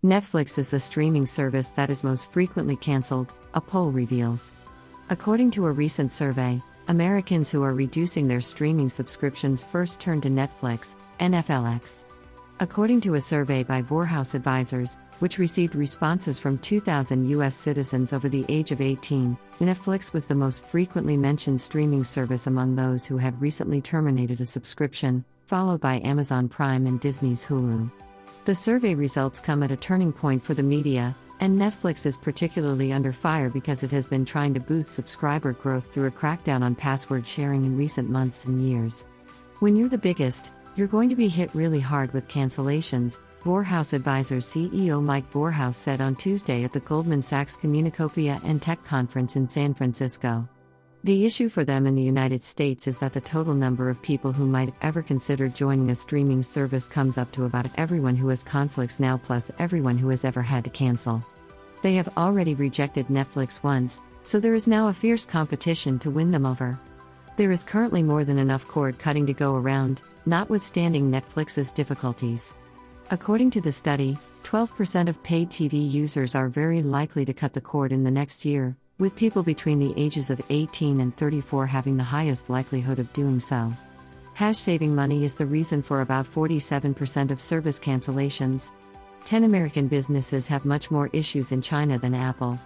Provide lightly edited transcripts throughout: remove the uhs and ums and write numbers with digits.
Netflix is the streaming service that is most frequently canceled, a poll reveals. According to a recent survey, Americans who are reducing their streaming subscriptions first turn to Netflix, NFLX. According to a survey by Vorhaus advisors, which received responses from 2,000 U.S. citizens over the age of 18, Netflix was the most frequently mentioned streaming service among those who had recently terminated a subscription, followed by Amazon Prime and Disney's Hulu. The survey results come at a turning point for the media, and Netflix is particularly under fire because it has been trying to boost subscriber growth through a crackdown on password sharing in recent months and years. When you're the biggest, you're going to be hit really hard with cancellations, Vorhaus Advisors CEO Mike Vorhaus said on Tuesday at the Goldman Sachs Communicopia and Tech Conference in San Francisco. The issue for them in the United States is that the total number of people who might ever consider joining a streaming service comes up to about everyone who has conflicts now plus everyone who has ever had to cancel. They have already rejected Netflix once, so there is now a fierce competition to win them over. There is currently more than enough cord cutting to go around, notwithstanding Netflix's difficulties. According to the study, 12% of paid TV users are very likely to cut the cord in the next year, with people between the ages of 18 and 34 having the highest likelihood of doing so. Saving money is the reason for about 47% of service cancellations. 10 American businesses have much more issues in China than Apple.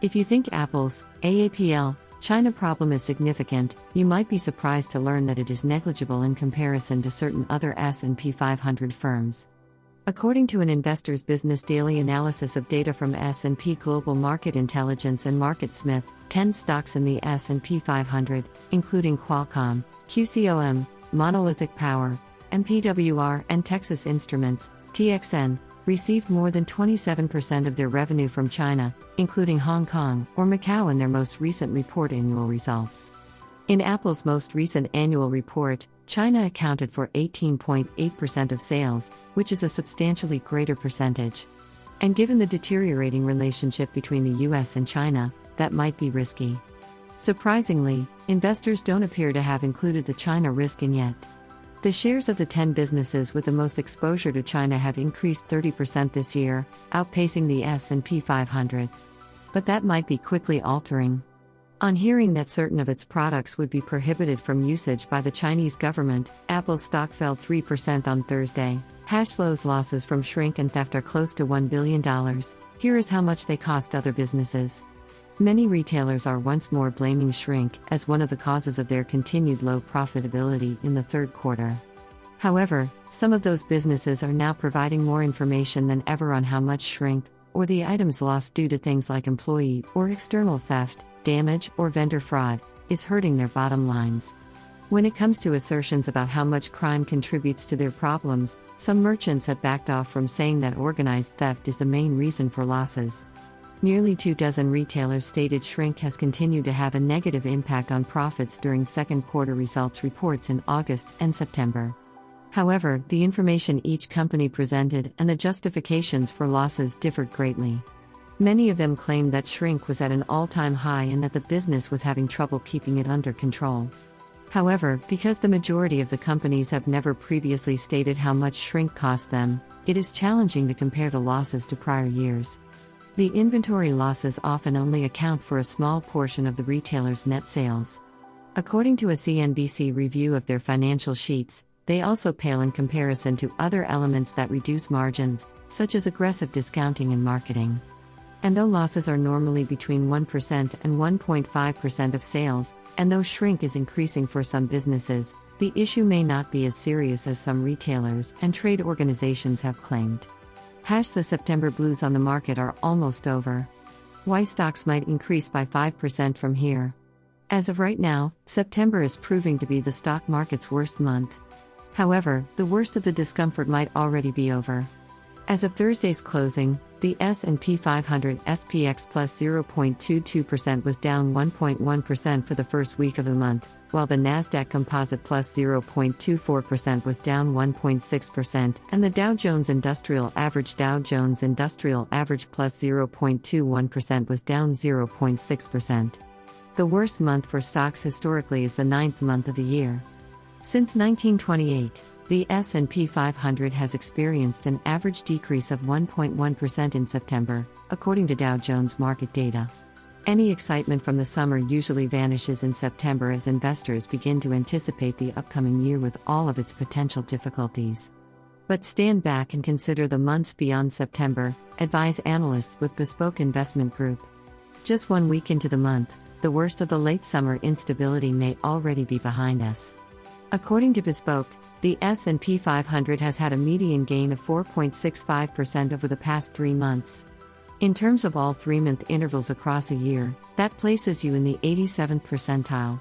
If you think Apple's AAPL China problem is significant, you might be surprised to learn that it is negligible in comparison to certain other S&P 500 firms. According to an Investor's Business Daily analysis of data from S&P Global Market Intelligence and MarketSmith, 10 stocks in the S&P 500, including Qualcomm, QCOM, Monolithic Power, MPWR and Texas Instruments, TXN, received more than 27% of their revenue from China, including Hong Kong or Macau in their most recent report annual results. In Apple's most recent annual report, China accounted for 18.8% of sales, which is a substantially greater percentage. And given the deteriorating relationship between the US and China, that might be risky. Surprisingly, investors don't appear to have included the China risk in yet. The shares of the 10 businesses with the most exposure to China have increased 30% this year, outpacing the S&P 500. But that might be quickly altering. On hearing that certain of its products would be prohibited from usage by the Chinese government, Apple's stock fell 3% on Thursday. Hashlo's losses from shrink and theft are close to $1 billion. Here is how much they cost other businesses. Many retailers are once more blaming shrink as one of the causes of their continued low profitability in the third quarter. However, some of those businesses are now providing more information than ever on how much shrink, or the items lost due to things like employee or external theft, damage, or vendor fraud, is hurting their bottom lines. When it comes to assertions about how much crime contributes to their problems, some merchants have backed off from saying that organized theft is the main reason for losses. Nearly 24 retailers stated shrink has continued to have a negative impact on profits during second quarter results reports in August and September. However, the information each company presented and the justifications for losses differed greatly. Many of them claimed that shrink was at an all-time high and that the business was having trouble keeping it under control. However, because the majority of the companies have never previously stated how much shrink cost them, it is challenging to compare the losses to prior years. The inventory losses often only account for a small portion of the retailer's net sales. According to a CNBC review of their financial sheets, they also pale in comparison to other elements that reduce margins, such as aggressive discounting and marketing. And though losses are normally between 1% and 1.5% of sales, and though shrink is increasing for some businesses, the issue may not be as serious as some retailers and trade organizations have claimed. The September blues on the market are almost over. Why stocks might increase by 5% from here. As of right now, September is proving to be the stock market's worst month. However, the worst of the discomfort might already be over. As of Thursday's closing, the S&P 500 SPX plus 0.22% was down 1.1% for the first week of the month, while the Nasdaq Composite plus 0.24% was down 1.6%, and the Dow Jones Industrial Average plus 0.21% was down 0.6%. The worst month for stocks historically is the ninth month of the year. Since 1928, The S&P 500 has experienced an average decrease of 1.1% in September, according to Dow Jones market data. Any excitement from the summer usually vanishes in September as investors begin to anticipate the upcoming year with all of its potential difficulties. But stand back and consider the months beyond September, advise analysts with Bespoke Investment Group. Just 1 week into the month, the worst of the late summer instability may already be behind us. According to Bespoke, the S&P 500 has had a median gain of 4.65% over the past 3 months. In terms of all 3-month intervals across a year, that places you in the 87th percentile.